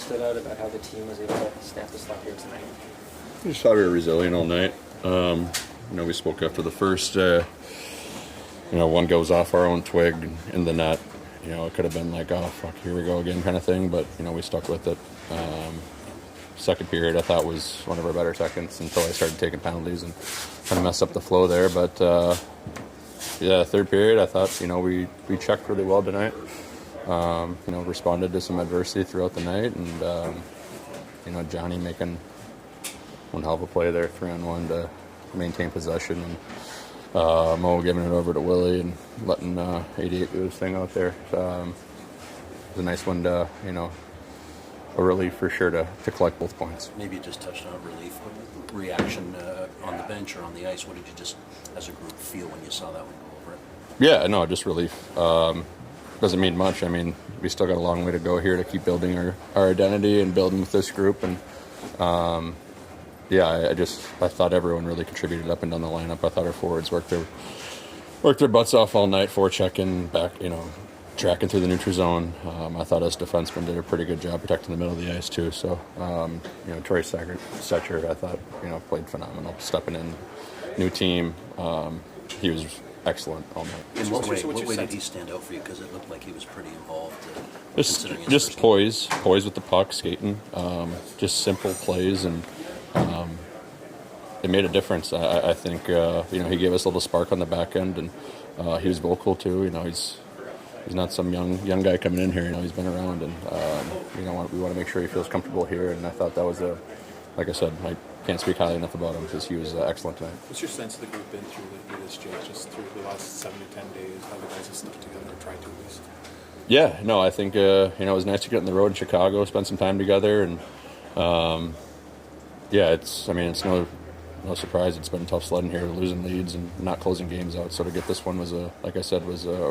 stood out about how the team was able to snap this up here tonight? We just thought we were resilient all night. We spoke after the first. One goes off our own twig in the net. It could have been like, oh, fuck, here we go again kind of thing. But, we stuck with it. Second period, I thought, was one of our better seconds until I started taking penalties and kind of messed up the flow there. But, third period, I thought, we checked really well tonight. Responded to some adversity throughout the night. And, Johnny making one hell of a play there, 3-on-1 to maintain possession. And Mo giving it over to Willie and letting 88 do his thing out there. It was a nice one to, a relief for sure to collect both points. Maybe you just touched on relief. Reaction on the bench or on the ice, what did you just, as a group, feel when you saw that one go over it? Yeah, no, just relief. Doesn't mean much. I mean, we still got a long way to go here to keep building our identity and building with this group. And, I thought everyone really contributed up and down the lineup. I thought our forwards worked their butts off all night, forechecking, back, tracking through the neutral zone. I thought us defensemen did a pretty good job protecting the middle of the ice too. So, Troy Setcher, I thought, played phenomenal, stepping in, new team. He was excellent all night. In what way did he stand out for you? Because it looked like he was pretty involved. Just poise with the puck, skating, just simple plays, and it made a difference. I think he gave us a little spark on the back end, and he was vocal too. He's not some young guy coming in here. He's been around, and we want to make sure he feels comfortable here. And I thought that was like I said, I can't speak highly enough about him because he was excellent tonight. What's your sense of the group been through this, Jake, just through the last 7 to 10 days, how the guys have stuck together or tried to at least? Yeah, no, I think, it was nice to get on the road in Chicago, spend some time together, and it's no surprise. It's been tough sledding here, losing leads and not closing games out. So to get this one was a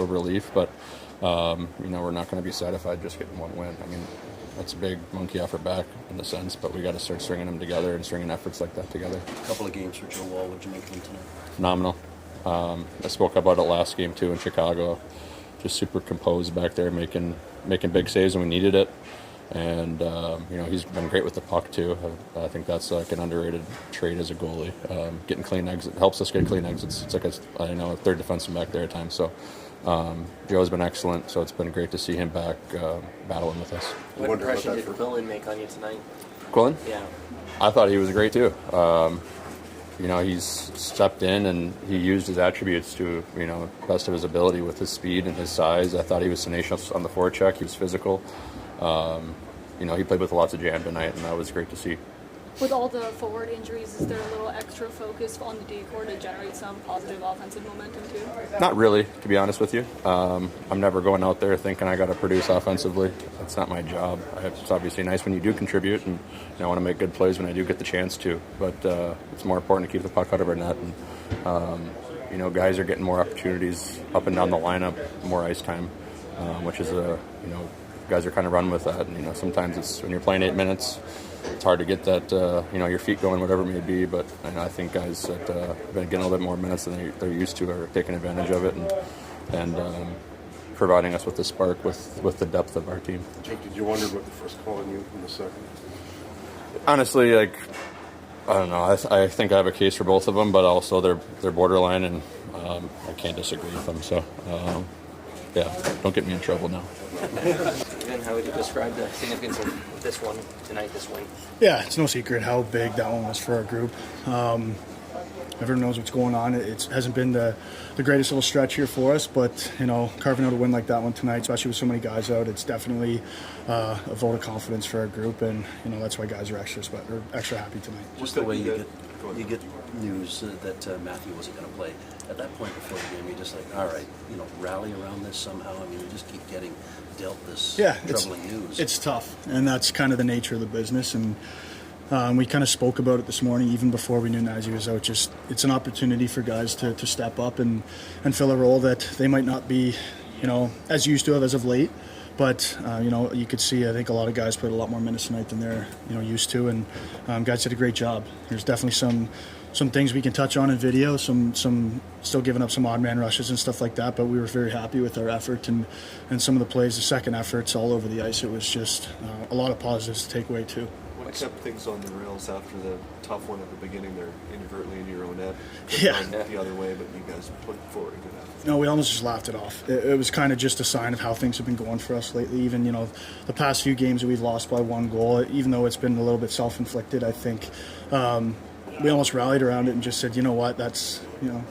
relief. But we're not going to be satisfied just getting one win. I mean, that's a big monkey off our back in a sense, but we got to start stringing them together and stringing efforts like that together. A couple of games for Joe Woll. What did you make of him tonight? Phenomenal. I spoke about it last game too in Chicago. Just super composed back there, making big saves when we needed it. And, he's been great with the puck, too. I think that's like an underrated trait as a goalie. Getting clean exits helps us get clean exits. It's like a third defenseman back there at times. So Joe's been excellent, so it's been great to see him back battling with us. What impression did Quillen make on you tonight? Quillen? Yeah. I thought he was great, too. He's stepped in and he used his attributes to, best of his ability with his speed and his size. I thought he was tenacious on the forecheck. He was physical. He played with lots of jam tonight, and that was great to see. With all the forward injuries, is there a little extra focus on the D-core to generate some positive offensive momentum too? Not really, to be honest with you. I'm never going out there thinking I got to produce offensively. That's not my job. It's obviously nice when you do contribute, and I want to make good plays when I do get the chance to. But it's more important to keep the puck out of our net. And guys are getting more opportunities up and down the lineup, more ice time, which is guys are kind of running with that. And sometimes it's when you're playing 8 minutes, it's hard to get that your feet going, whatever it may be. But I think guys that have been getting a little bit more minutes than they're used to are taking advantage of it and providing us with the spark with the depth of our team. Jake, did you wonder about the first call on you in the second? Honestly, I don't know. I think I have a case for both of them, but also they're borderline, and I can't disagree with them. So, don't get me in trouble now. Then how would you describe the significance of this one tonight, this win? Yeah, it's no secret how big that one was for our group. Everyone knows what's going on. It hasn't been the greatest little stretch here for us, but carving out a win like that one tonight, especially with so many guys out, it's definitely a vote of confidence for our group, and that's why guys are extra happy tonight. Just the way you get news that Matthew wasn't going to play at that point before the game, you're just like, all right, rally around this somehow. I mean, we just keep getting dealt this troubling news. It's tough, and that's kind of the nature of the business. And we kind of spoke about it this morning, even before we knew Nazi was out. Just it's an opportunity for guys to step up and fill a role that they might not be, as used to have as of late. But you could see, I think a lot of guys played a lot more minutes tonight than they're used to, and guys did a great job. There's definitely some things we can touch on in video, some still giving up some odd man rushes and stuff like that, but we were very happy with our effort and some of the plays, the second efforts all over the ice. It was just a lot of positives to take away too. What kept things on the rails after the tough one at the beginning there, inadvertently into your own net? Yeah. The other way, but you guys put forward a good effort. No, we almost just laughed it off. It was kind of just a sign of how things have been going for us lately. Even, the past few games that we've lost by 1 goal, even though it's been a little bit self-inflicted, I think we almost rallied around it and just said, you know what, that's,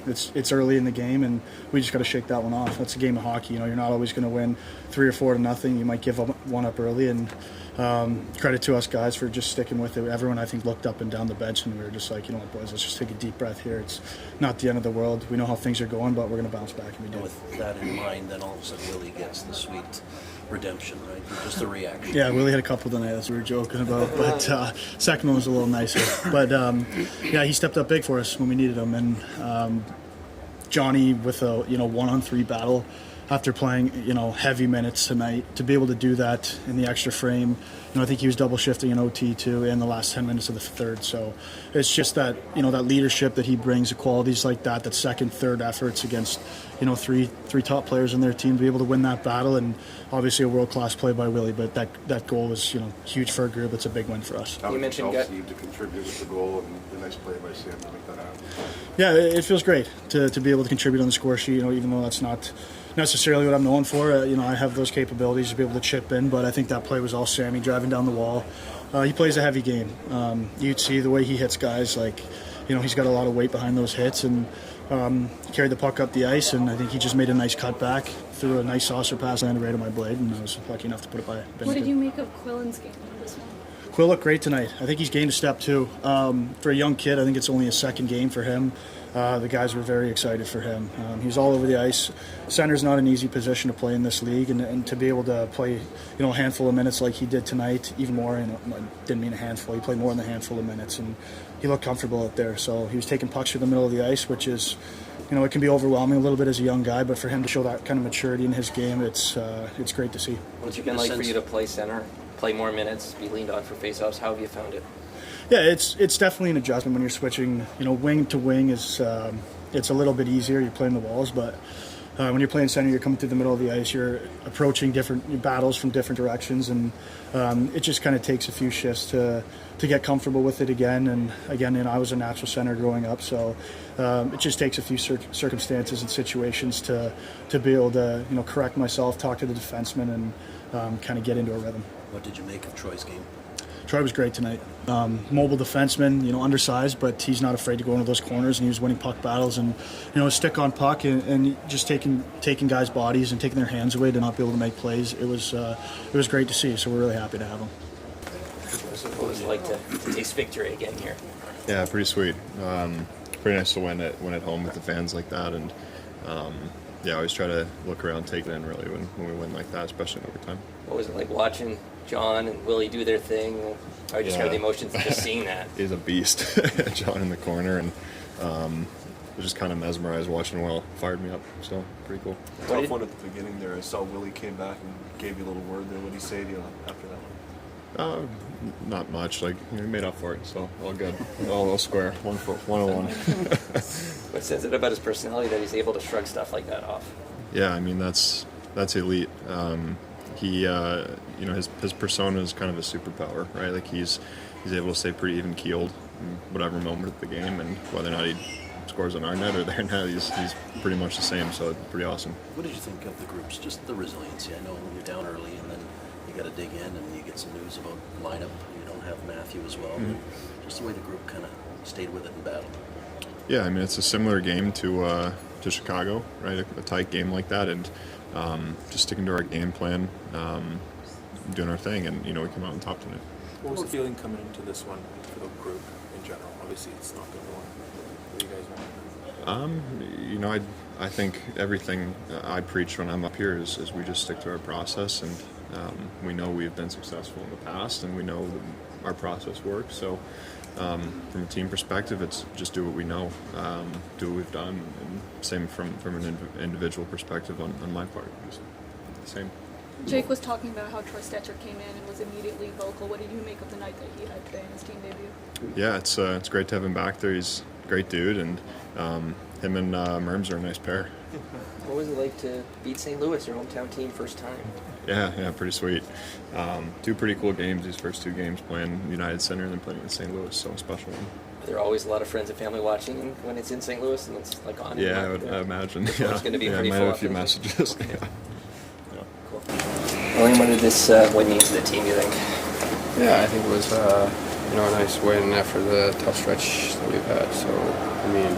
it's early in the game and we just got to shake that one off. That's a game of hockey. You're not always going to win 3 or 4 to nothing. You might give one up early, and credit to us guys for just sticking with it. Everyone, I think, looked up and down the bench and we were just like, you know what, boys, let's just take a deep breath here. It's not the end of the world. We know how things are going, but we're going to bounce back, and we did. With that in mind, then all of a sudden Willie gets the sweet redemption, right? Just a reaction. Yeah, Willie had a couple tonight, as we were joking about, but second one was a little nicer. But he stepped up big for us when we needed him, and Johnny with a 1-on-3 battle after playing heavy minutes tonight, to be able to do that in the extra frame. I think he was double shifting in OT too in the last 10 minutes of the third. So it's just that that leadership that he brings, the qualities like that second, third efforts against three top players in their team, to be able to win that battle. And obviously a world-class play by Willie, but that goal was huge for a group. It's a big win for us. How You did mentioned Chelsea to contribute with the goal and the nice play by Sam to make that happen? Yeah, it feels great to be able to contribute on the score sheet, even though that's not necessarily what I'm known for. I have those capabilities to be able to chip in, but I think that play was all Sammy driving down the wall. He plays a heavy game. You'd see the way he hits guys, he's got a lot of weight behind those hits, and he carried the puck up the ice, and I think he just made a nice cut back, threw a nice saucer pass, landed right on my blade, and I was lucky enough to put it by Bennington. What did you make of Quillen's game in this one? Quill looked great tonight. I think he's gained a step too. For a young kid, I think it's only his second game for him. The guys were very excited for him. He's all over the ice. Center's not an easy position to play in this league, and to be able to play, a handful of minutes like he did tonight, even more. I didn't mean a handful. He played more than a handful of minutes, and he looked comfortable out there. So he was taking pucks through the middle of the ice, which is, it can be overwhelming a little bit as a young guy. But for him to show that kind of maturity in his game, it's great to see. What's it been like for you to play center, play more minutes, be leaned on for faceoffs? How have you found it? Yeah, it's definitely an adjustment when you're switching. Wing to wing is it's a little bit easier. You're playing the walls, but when you're playing center, you're coming through the middle of the ice. You're approaching different battles from different directions, and it just kind of takes a few shifts to get comfortable with it again. And again, I was a natural center growing up, so it just takes a few circumstances and situations to be able to correct myself, talk to the defenseman, and kind of get into a rhythm. What did you make of Troy's game? Troy was great tonight. Mobile defenseman, undersized, but he's not afraid to go into those corners, and he was winning puck battles, and a stick on puck, and just taking guys' bodies and taking their hands away to not be able to make plays. It was great to see. So we're really happy to have him. What would you like to taste victory again here? Yeah, pretty sweet. Pretty nice to win at home with the fans like that, and I always try to look around, take it in really when we win like that, especially in overtime. What was it like watching John and Willie do their thing? I just have the emotions of just seeing that. He's a beast, John in the corner, and was just kind of mesmerized watching Will. Fired me up, so pretty cool. Tough one at the beginning there. I saw Willie came back and gave you a little word there. What did he say to you after that one? Not much. He made up for it, so all good. All square. 101. What says it about his personality that he's able to shrug stuff like that off? Yeah, I mean that's elite. He, his persona is kind of a superpower, right? He's able to stay pretty even keeled in whatever moment of the game, and whether or not he scores on our net or their net, he's pretty much the same. So it's pretty awesome. What did you think of the groups? Just the resiliency. I know you're down early, and then you got to dig in, and you get some news about lineup. You don't have Matthew as well. Mm-hmm. Just the way the group kind of stayed with it in battle. Yeah, I mean it's a similar game to Chicago, right? A tight game like that, and just sticking to our game plan, doing our thing, and we come out on top tonight. What was the feeling coming into this one for the group in general? Obviously, it's not good one. What do you guys want? I think everything I preach when I'm up here is we just stick to our process, and we know we've been successful in the past, and we know that our process works. So from a team perspective, it's just do what we know, do what we've done, and same from an individual perspective on my part. Just the same. Jake was talking about how Troy Stetcher came in and was immediately vocal. What did you make of the night that he had today in his team debut? Yeah, it's great to have him back there. He's a great dude, and him and Merms are a nice pair. What was it like to beat St. Louis, your hometown team, first time? Yeah, pretty sweet. Two pretty cool games. These first two games playing United Center and then playing in St. Louis, so a special one. There are always a lot of friends and family watching when it's in St. Louis, and it's like on. Yeah, I imagine. It's Yeah, going to be yeah, pretty I might full. have a few up, messages. Okay. Yeah. Cool. William, what did this win mean to the team, you think? Yeah, I think it was a nice win after the tough stretch that we've had. So, I mean,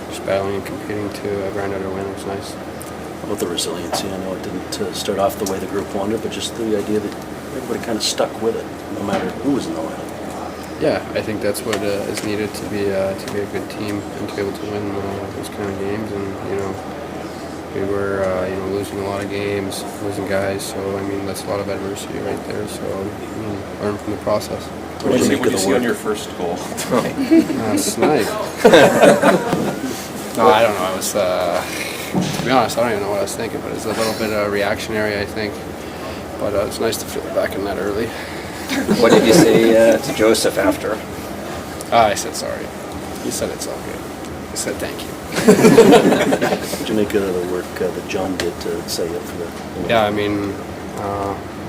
just battling and competing to grind out a win was nice. How about the resiliency? I know it didn't start off the way the group wanted, but just the idea that everybody kind of stuck with it, no matter who was in the lineup. Yeah, I think that's what is needed to be a good team and to be able to win those kind of games. And we were losing a lot of games, losing guys. So I mean that's a lot of adversity right there. So learn from the process. What did you see on your first goal? Snipe. No, I don't know. I was to be honest, I don't even know what I was thinking, but it's a little bit reactionary, I think. But it's nice to feel it back in that early. What did you say to Joseph after? I said sorry. He said it's all good. I said thank you. What did you make of the work that John did to set you up for that? Yeah, I mean,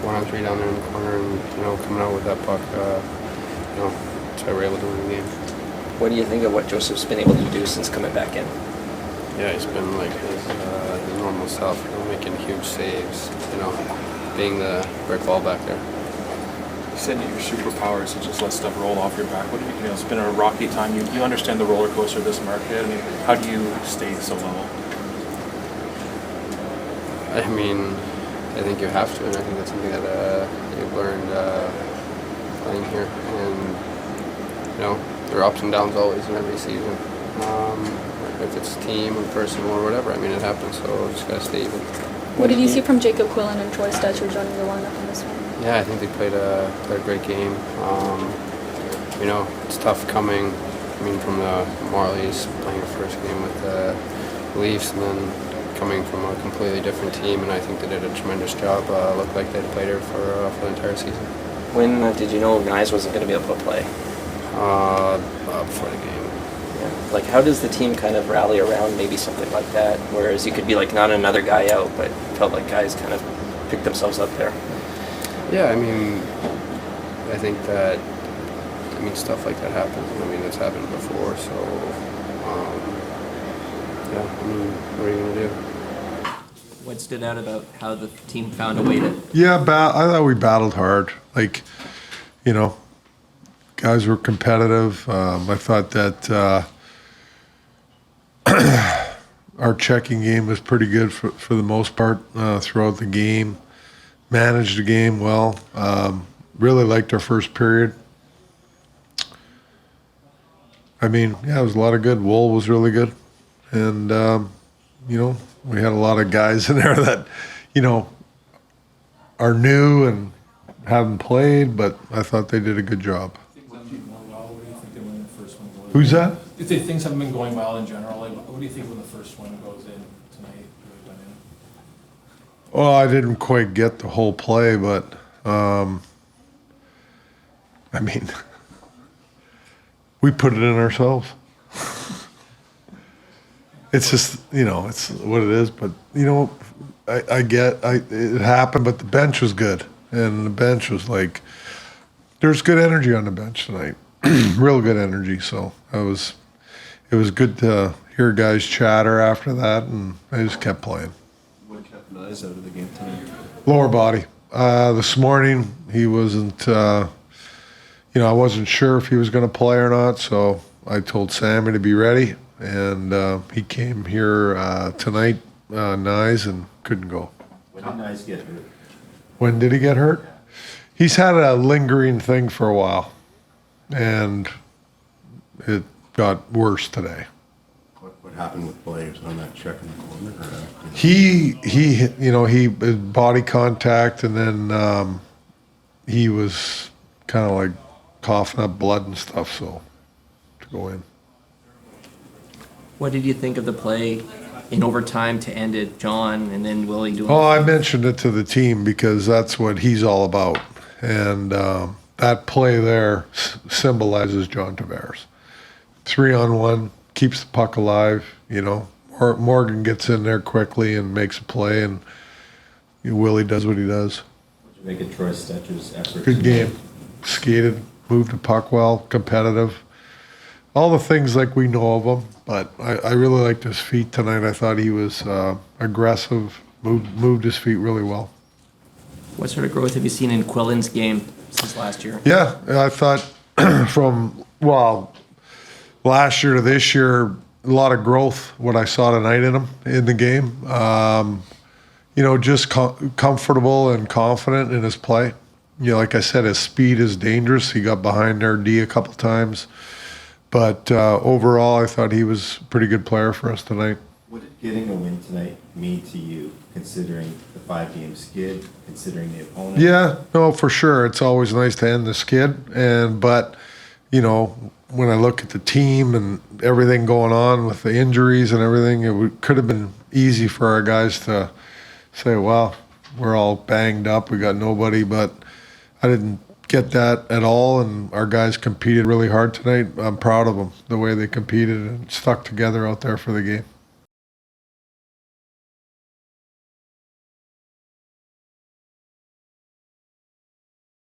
1-on-3 down there in the corner, and coming out with that puck, that's why we're able to win the game. What do you think of what Joseph's been able to do since coming back in? Yeah, he's been like his normal self, making huge saves, being the great ball back there. You said that your superpower is to just let stuff roll off your back. What do you it's been a rocky time. You understand the roller coaster of this market. I mean, how do you stay so level? I mean, I think you have to, and I think that's something that you've learned playing here. And, there are ups and downs always in every season. If it's team or personal or whatever, I mean, it happens, so just got to stay even. What did you see from Jacob Quillen and Troy Stetcher joining the lineup in this one? Yeah, I think they played a great game. It's tough coming, from the Marlies, playing your first game with the Leafs, and then coming from a completely different team, and I think they did a tremendous job. Looked like they'd played her for the entire season. When did you know Knies wasn't going to be able to play? Before the game. Yeah. Like, how does the team kind of rally around maybe something like that? Whereas you could be like not another guy out, but felt like guys kind of picked themselves up there. Yeah, I think that, stuff like that happens. It's happened before, so, what are you going to do? What stood out about how the team found a way to... Yeah, I thought we battled hard. Guys were competitive. I thought that our checking game was pretty good for the most part throughout the game. Managed the game well. Really liked our first period. It was a lot of good. Woll was really good. And, we had a lot of guys in there that, are new and haven't played, but I thought they did a good job. Who's that? If things haven't been going well in general, what do you think when the first one goes in tonight? Well, I didn't quite get the whole play, but we put it in ourselves. It's just, it's what it is. But it happened. But the bench was good, and the bench was like, there's good energy on the bench tonight. Real good energy. So it was good to hear guys chatter after that, and I just kept playing. What kept Knies out of the game tonight? Lower body. This morning he wasn't. I wasn't sure if he was going to play or not, so I told Sammy to be ready, and he came here tonight, Knies, and couldn't go. When did Knies get hurt? When did he get hurt? He's had a lingering thing for a while, and it got worse today. What happened with players on that check in the corner? He his body contact, and then he was kind of like coughing up blood and stuff, so to go in. What did you think of the play in overtime to end it, John, and then Willie doing. Oh, I mentioned it to the team because that's what he's all about, and that play there symbolizes John Tavares. 3-on-1, keeps the puck alive. Morgan gets in there quickly and makes a play, and Willie does what he does. What did you make of Troy Stetcher's effort? Good game. Skated, moved the puck well, competitive. All the things like we know of him, but I really liked his feet tonight. I thought he was aggressive, moved his feet really well. What sort of growth have you seen in Quillen's game since last year? Yeah, I thought from last year to this year, a lot of growth. What I saw tonight in him in the game, just comfortable and confident in his play. Like I said, his speed is dangerous. He got behind our D a couple times. But overall, I thought he was a pretty good player for us tonight. What did getting a win tonight mean to you, considering the 5-game skid, considering the opponent? Yeah, no, for sure. It's always nice to end the skid. But when I look at the team and everything going on with the injuries and everything, it could have been easy for our guys to say, well, we're all banged up, we got nobody. But I didn't get that at all, and our guys competed really hard tonight. I'm proud of them, the way they competed and stuck together out there for the game.